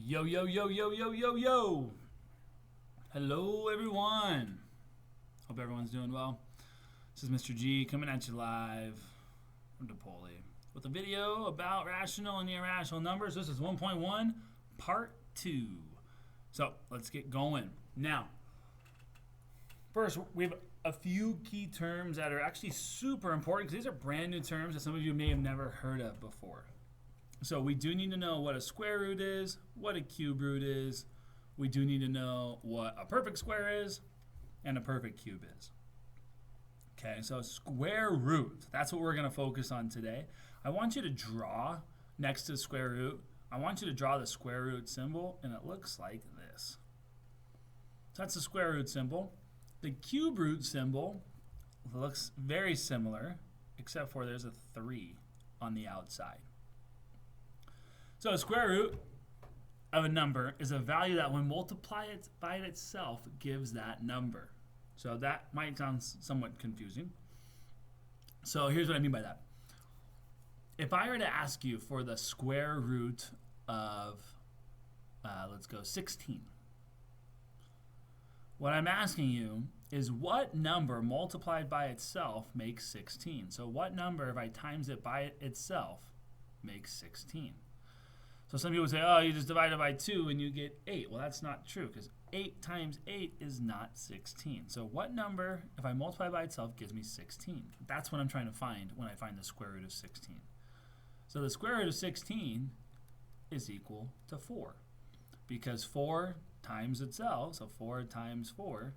Yo, yo, yo, yo, yo, yo, yo. Hello, everyone. Hope everyone's doing well. This is Mr. G coming at you live from DePaul with a video about rational and irrational numbers. This is 1.1, part 2. So let's get going. Now, first, we have a few key terms that are actually super important because these are brand new terms that some of you may have never heard of before. So we do need to know what a square root is, what a cube root is. We do need to know what a perfect square is and a perfect cube is. Okay, so square root, that's what we're going to focus on today. I want you to draw next to square root. I want you to draw the square root symbol, and it looks like this. So that's the square root symbol. The cube root symbol looks very similar, except for there's a 3 on the outside. So a square root of a number is a value that when multiplied by itself gives that number. So that might sound somewhat confusing. So here's what I mean by that. If I were to ask you for the square root of, let's go 16. What I'm asking you is what number multiplied by itself makes 16? So what number, if I times it by itself, makes 16? So some people say, oh, you just divide it by 2 and you get 8. Well, that's not true because 8 times 8 is not 16. So what number, if I multiply by itself, gives me 16? That's what I'm trying to find when I find the square root of 16. So the square root of 16 is equal to 4 because 4 times itself, so 4 times 4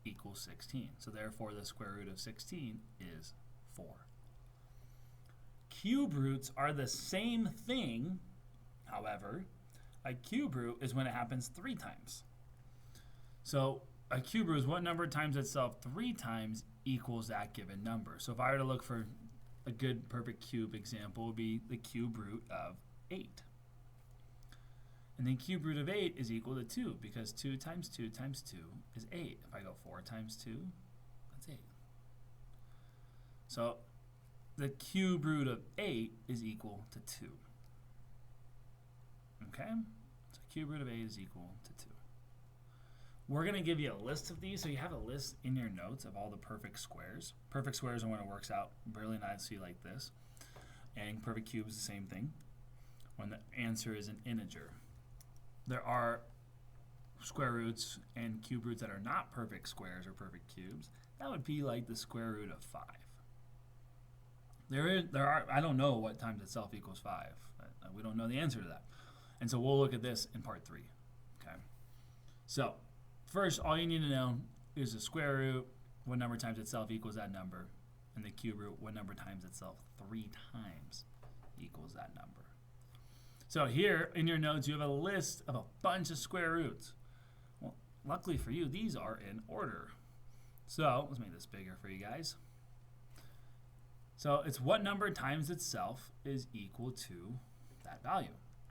equals 16. So therefore the square root of 16 is 4. Cube roots are the same thing. However, a cube root is when it happens 3 times. So a cube root is what number times itself 3 times equals that given number. So if I were to look for a good perfect cube example, it would be the cube root of 8. And then cube root of 8 is equal to 2 because 2 times 2 times 2 is 8. If I go 4 times 2, that's 8. So the cube root of 8 is equal to 2. Okay, so cube root of 8 is equal to 2. We're going to give you a list of these, so you have a list in your notes of all the perfect squares. Perfect squares are when it works out really nicely like this. And perfect cube is the same thing when the answer is an integer. There are square roots and cube roots that are not perfect squares or perfect cubes. That would be like the square root of 5. I don't know what times itself equals 5. We don't know the answer to that. And so we'll look at this in part 3. Okay. So first, all you need to know is the square root, what number times itself equals that number, and the cube root, what number times itself 3 times equals that number. So here in your notes, you have a list of a bunch of square roots. Well, luckily for you, these are in order. So let's make this bigger for you guys. So it's what number times itself is equal to that value.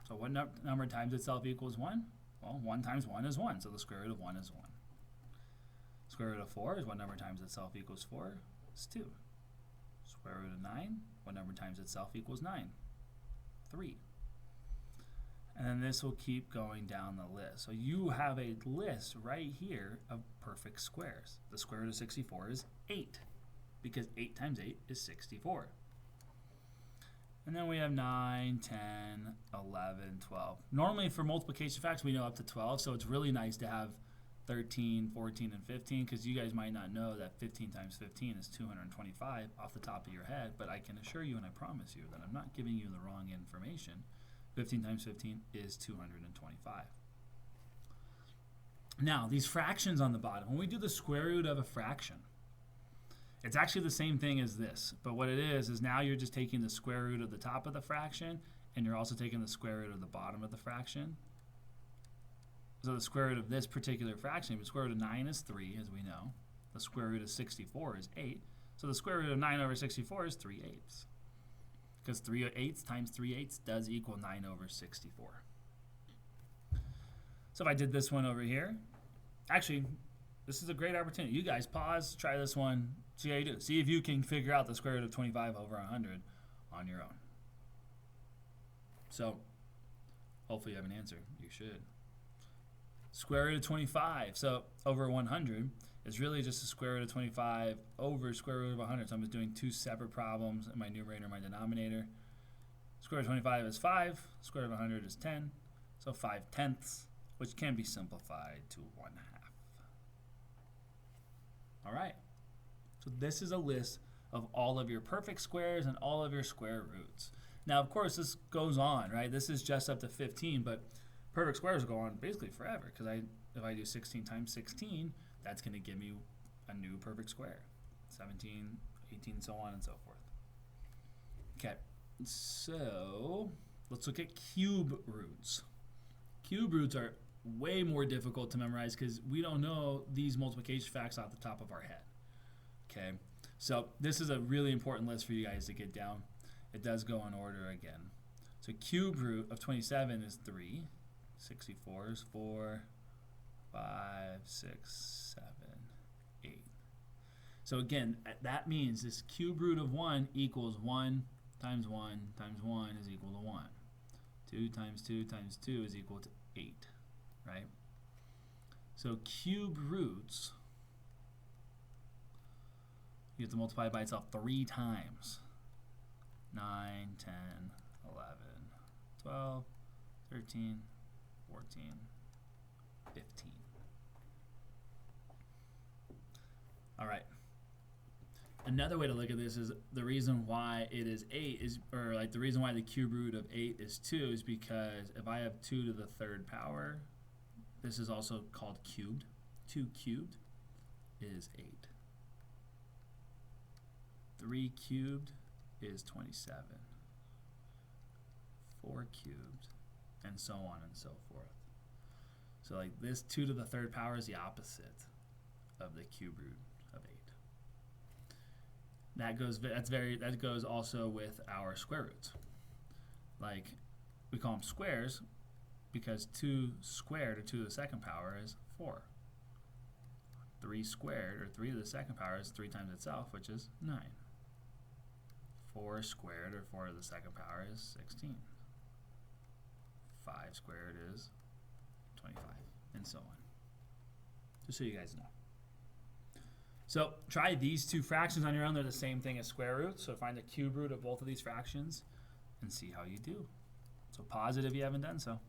So what number times itself equals 1? Well, 1 times 1 is 1, so the square root of 1 is 1. Square root of 4 is what number times itself equals 4? It's 2. Square root of 9, what number times itself equals 9? 3. And then this will keep going down the list. So you have a list right here of perfect squares. The square root of 64 is 8, because 8 times 8 is 64. And then we have 9, 10, 11, 12. Normally for multiplication facts, we know up to 12, so it's really nice to have 13, 14, and 15, because you guys might not know that 15 times 15 is 225 off the top of your head, but I can assure you and I promise you that I'm not giving you the wrong information. 15 times 15 is 225. Now, these fractions on the bottom, when we do the square root of a fraction, it's actually the same thing as this, but what it is now you're just taking the square root of the top of the fraction, and you're also taking the square root of the bottom of the fraction. So the square root of this particular fraction, the square root of 9 is 3, as we know. The square root of 64 is 8. So the square root of 9 over 64 is 3/8. Because 3/8 times 3/8 does equal 9 over 64. So if I did this one over here, actually, this is a great opportunity. You guys pause, try this one, see how you do. See if you can figure out the square root of 25 over 100 on your own. So Hopefully you have an answer. You should. Square root of 25. So over 100 is really just the square root of 25 over square root of 100. So I'm just doing two separate problems in my numerator and my denominator. Square root of 25 is 5. Square root of 100 is 10. So 5/10, which can be simplified to 1/2. All right. So this is a list of all of your perfect squares and all of your square roots. Now, of course, this goes on, right? This is just up to 15, but perfect squares go on basically forever, because if I do 16 times 16, that's going to give me a new perfect square. 17, 18, so on and so forth. Okay, so let's look at cube roots. Cube roots are way more difficult to memorize because we don't know these multiplication facts off the top of our head. Okay, so this is a really important list for you guys to get down. It does go in order again. So cube root of 27 is 3. 64 is 4, 5, 6, 7, 8. So again, that means this cube root of 1 equals 1 times 1 times 1 is equal to 1. 2 times 2 times 2 is equal to 8, right? So cube roots, you have to multiply by itself 3 times. 9, 10, 11, 12, 13, 14, 15. All right. Another way to look at this is the reason why it is 8 is, or like the reason why the cube root of 8 is 2 is because if I have 2 to the 3rd power, this is also called cubed. 2 cubed is 8. 3 cubed is 27. 4 cubed, and so on and so forth. So like this 2 to the 3rd power is the opposite of the cube root of 8. That goes also with our square roots. Like we call them squares because 2 squared, or 2 to the 2nd power, is 4. 3 squared, or 3 to the 2nd power, is 3 times itself, which is 9. 4 squared, or 4 to the 2nd power, is 16. 5 squared is 25, and so on. Just so you guys know. So try these two fractions on your own. They're the same thing as square roots. So find the cube root of both of these fractions and see how you do. So pause it if you haven't done so.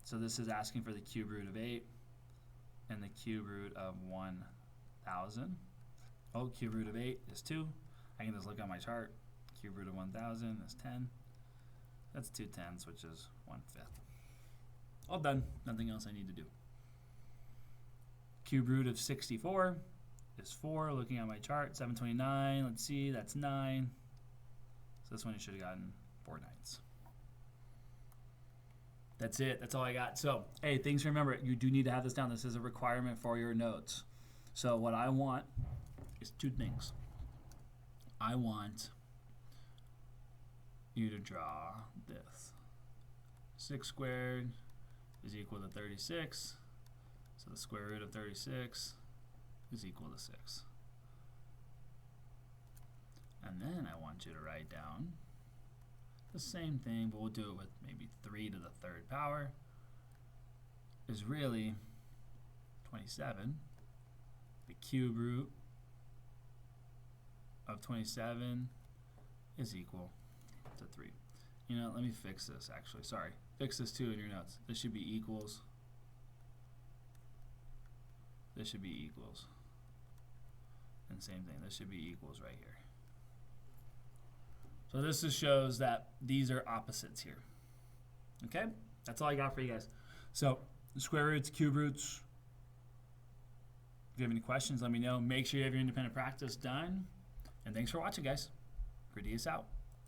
So this is asking for the cube root of 8 and the cube root of 1,000. Oh, cube root of 8 is 2. I can just look at my chart. Cube root of 1,000 is 10. That's 2 tenths, which is 1/5. All done. Nothing else I need to do. Cube root of 64 is 4. Looking at my chart, 729. Let's see, that's 9. So this one you should have gotten 4 9ths. That's it. That's all I got. So, hey, things to remember. You do need to have this down. This is a requirement for your notes. So what I want is 2 things. I want you to draw this. 6 squared is equal to 36. So the square root of 36 is equal to 6. And then I want you to write down the same thing, but we'll do it with maybe 3 to the 3rd power is really 27. The cube root of 27 is equal to 3. You know, let me fix this actually. Sorry. Fix this too in your notes. This should be equals. This should be equals. And same thing. This should be equals right here. So this just shows that these are opposites here. Okay? That's all I got for you guys. So square roots, cube roots. If you have any questions, let me know. Make sure you have your independent practice done. And thanks for watching, guys. Gradius out.